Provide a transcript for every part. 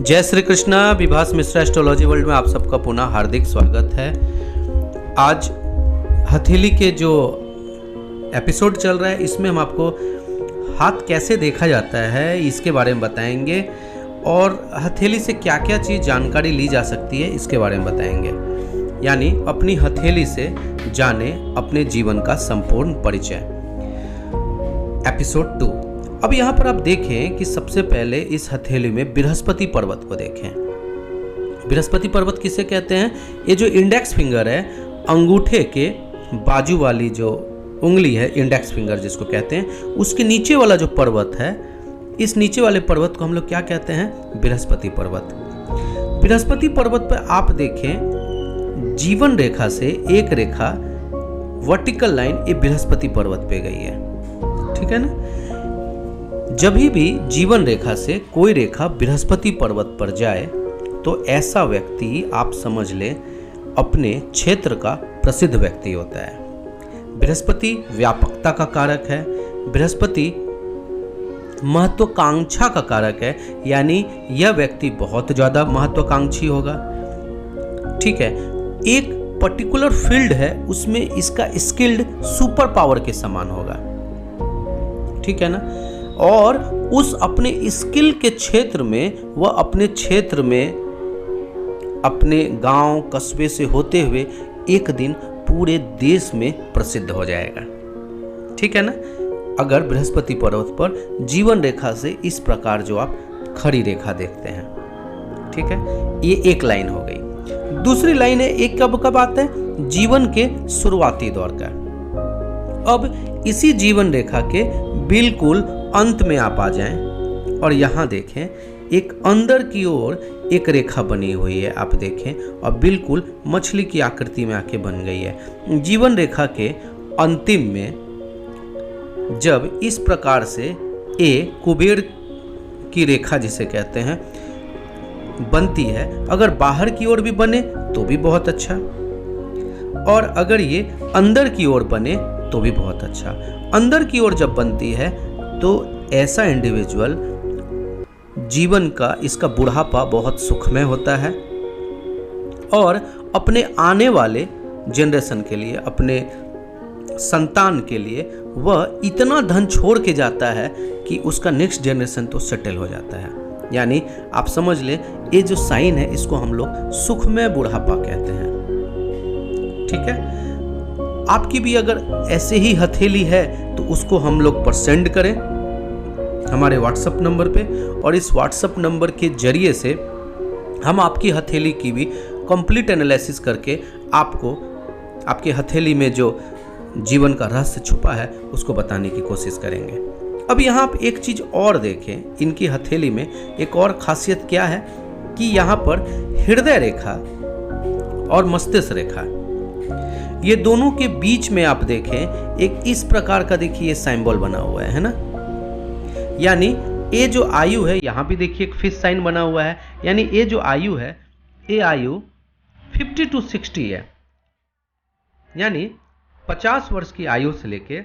जय Shri Krishna. Vibhas Mishra astrology world में आप सबका पुनः हार्दिक स्वागत है। आज हथेली के जो एपिसोड चल रहा है इसमें हम आपको हाथ कैसे देखा जाता है इसके बारे में बताएंगे और हथेली से क्या क्या चीज़ जानकारी ली जा सकती है इसके बारे में बताएंगे। यानी अपनी हथेली से जाने अपने जीवन का संपूर्ण परिचय। एपिसोड 2। अब यहाँ पर आप देखें कि सबसे पहले इस हथेली में बृहस्पति पर्वत को देखें। बृहस्पति पर्वत किसे कहते हैं? ये जो इंडेक्स फिंगर है, अंगूठे के बाजू वाली जो उंगली है, इंडेक्स फिंगर जिसको कहते हैं, उसके नीचे वाला जो पर्वत है, इस नीचे वाले पर्वत को हम लोग क्या कहते हैं? बृहस्पति पर्वत। बृहस्पति पर्वत पर आप देखें, जीवन रेखा से एक रेखा वर्टिकल लाइन ये बृहस्पति पर्वत पे गई है। ठीक है ना? जब भी जीवन रेखा से कोई रेखा बृहस्पति पर्वत पर जाए तो ऐसा व्यक्ति आप समझ ले अपने क्षेत्र का प्रसिद्ध व्यक्ति होता है। बृहस्पति व्यापकता का कारक है, बृहस्पति महत्वाकांक्षा का कारक है, यानी यह व्यक्ति बहुत ज्यादा महत्वाकांक्षी होगा। ठीक है, एक पर्टिकुलर फील्ड है उसमें इसका स्किल्ड सुपर पावर के समान होगा। ठीक है ना? और उस अपने स्किल के क्षेत्र में वह अपने क्षेत्र में अपने गांव कस्बे से होते हुए एक दिन पूरे देश में प्रसिद्ध हो जाएगा। ठीक है ना? अगर बृहस्पति पर्वत पर जीवन रेखा से इस प्रकार जो आप खड़ी रेखा देखते हैं, ठीक है, ये एक लाइन हो गई। दूसरी लाइन है एक कब आता है? जीवन के शुरुआती दौर का। अब इसी जीवन रेखा के बिल्कुल अंत में आप आ जाएं और यहाँ देखें एक अंदर की ओर एक रेखा बनी हुई है। आप देखें और बिल्कुल मछली की आकृति में आके बन गई है। जीवन रेखा के अंतिम में जब इस प्रकार से ए कुबेर की रेखा जिसे कहते हैं बनती है, अगर बाहर की ओर भी बने तो भी बहुत अच्छा, और अगर ये अंदर की ओर बने तो भी बहुत अच्छा। अंदर की ओर जब बनती है तो ऐसा इंडिविजुअल जीवन का इसका बुढ़ापा बहुत सुखमय होता है और अपने आने वाले जनरेशन के लिए, अपने संतान के लिए वह इतना धन छोड़ के जाता है कि उसका नेक्स्ट जनरेशन तो सेटल हो जाता है। यानी आप समझ ले, ये जो साइन है इसको हम लोग सुखमय बुढ़ापा कहते हैं। ठीक है? आपकी भी अगर ऐसे ही हथेली है तो उसको हम लोग पर सेंड करें हमारे व्हाट्सएप नंबर पे, और इस व्हाट्सएप नंबर के जरिए से हम आपकी हथेली की भी कंप्लीट एनालिसिस करके आपको आपके हथेली में जो जीवन का रहस्य छुपा है उसको बताने की कोशिश करेंगे। अब यहाँ आप एक चीज़ और देखें, इनकी हथेली में एक और खासियत क्या है कि यहाँ पर हृदय रेखा और मस्तिष्क रेखा, ये दोनों के बीच में आप देखें एक इस प्रकार का देखिए सिंबल बना हुआ है ना? यानी ये जो आयु है, यहाँ भी देखिए एक फिश साइन बना हुआ है, यानी ये जो आयु है, ये आयु 50 to 60 है। यानी 50 वर्ष की आयु से लेके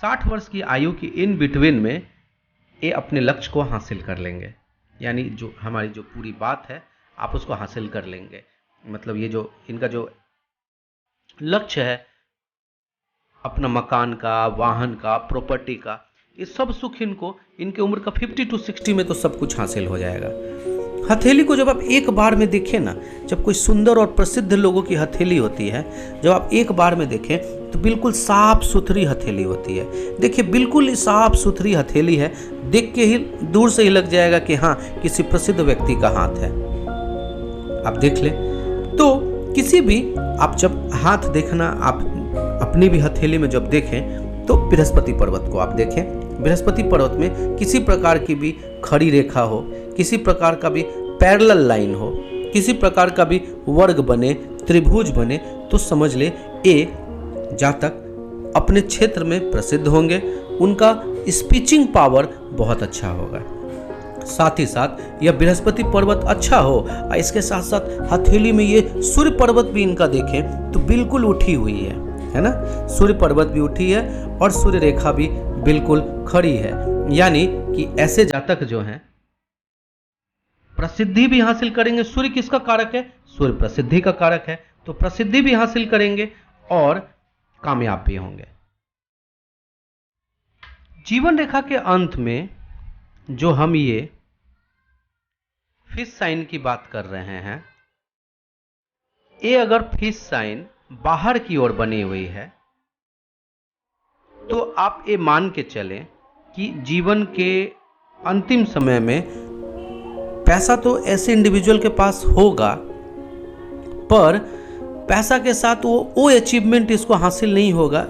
60 वर्ष की आयु की इन बिटवीन में ये अपने लक्ष्य को हासिल कर लेंगे। यानी जो हमारी जो पूरी बात है आप उसको हासिल कर लेंगे। मतलब ये जो इनका जो लक्ष्य है अपना मकान का, वाहन का, प्रॉपर्टी का, ये सब सुख इनको इनके उम्र का 50 to 60 में तो सब कुछ हासिल हो जाएगा। हथेली को जब आप एक बार में देखें ना, जब कोई सुंदर और प्रसिद्ध लोगों की हथेली होती है, जब आप एक बार में देखें तो बिल्कुल साफ सुथरी हथेली होती है। देखिए बिल्कुल साफ सुथरी हथेली है, देख के ही दूर से ही लग जाएगा कि हाँ किसी प्रसिद्ध व्यक्ति का हाथ है। आप देख ले तो किसी भी आप जब हाथ देखना, आप अपनी भी हथेली में जब देखें तो बृहस्पति पर्वत को आप देखें। बृहस्पति पर्वत में किसी प्रकार की भी खड़ी रेखा हो, किसी प्रकार का भी पैरेलल लाइन हो, किसी प्रकार का भी वर्ग बने, त्रिभुज बने, तो समझ ले ये जातक अपने क्षेत्र में प्रसिद्ध होंगे, उनका स्पीचिंग पावर बहुत अच्छा होगा। साथ ही साथ यह बृहस्पति पर्वत अच्छा हो, इसके साथ साथ हथेली में ये सूर्य पर्वत भी इनका देखें तो बिल्कुल उठी हुई है ना? सूर्य पर्वत भी उठी है और सूर्य रेखा भी बिल्कुल खड़ी है। यानी कि ऐसे जातक जो हैं प्रसिद्धि भी हासिल करेंगे। सूर्य किसका कारक है? सूर्य प्रसिद्धि का कारक है, तो प्रसिद्धि भी हासिल करेंगे और कामयाब भी होंगे। जीवन रेखा के अंत में जो हम ये फिश साइन की बात कर रहे हैं, ये अगर फिश साइन बाहर की ओर बनी हुई है तो आप ये मान के चलें कि जीवन के अंतिम समय में पैसा तो ऐसे इंडिविजुअल के पास होगा, पर पैसा के साथ वो अचीवमेंट इसको हासिल नहीं होगा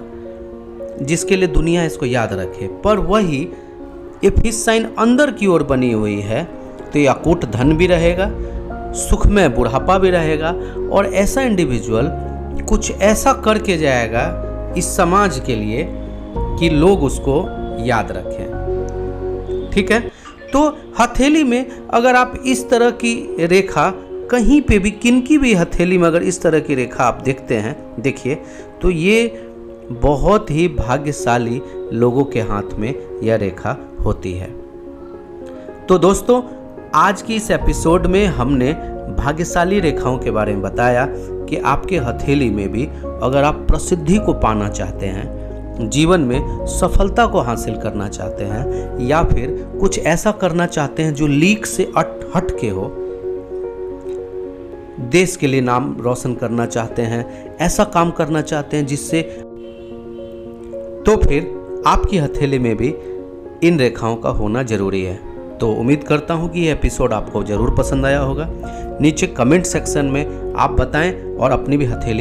जिसके लिए दुनिया इसको याद रखे। पर वही ये फिश साइन अंदर की ओर बनी हुई है तो ये अकूट धन भी रहेगा, सुखमय बुढ़ापा भी रहेगा, और ऐसा इंडिविजुअल कुछ ऐसा करके जाएगा इस समाज के लिए कि लोग उसको याद रखें। ठीक है, तो हथेली में अगर आप इस तरह की रेखा कहीं पे भी, किनकी भी हथेली में अगर इस तरह की रेखा आप देखते हैं, देखिए, तो ये बहुत ही भाग्यशाली लोगों के हाथ में यह रेखा होती है। तो दोस्तों, आज की इस एपिसोड में हमने भाग्यशाली रेखाओं के बारे में बताया कि आपके हथेली में भी अगर आप प्रसिद्धि को पाना चाहते हैं, जीवन में सफलता को हासिल करना चाहते हैं, या फिर कुछ ऐसा करना चाहते हैं जो लीक से हट के हो, देश के लिए नाम रोशन करना चाहते हैं, ऐसा काम करना चाहते हैं जिससे, तो फिर आपकी हथेली में भी इन रेखाओं का होना जरूरी है। तो उम्मीद करता हूं कि यह एपिसोड आपको जरूर पसंद आया होगा। नीचे कमेंट सेक्शन में आप बताएं और अपनी भी हथेली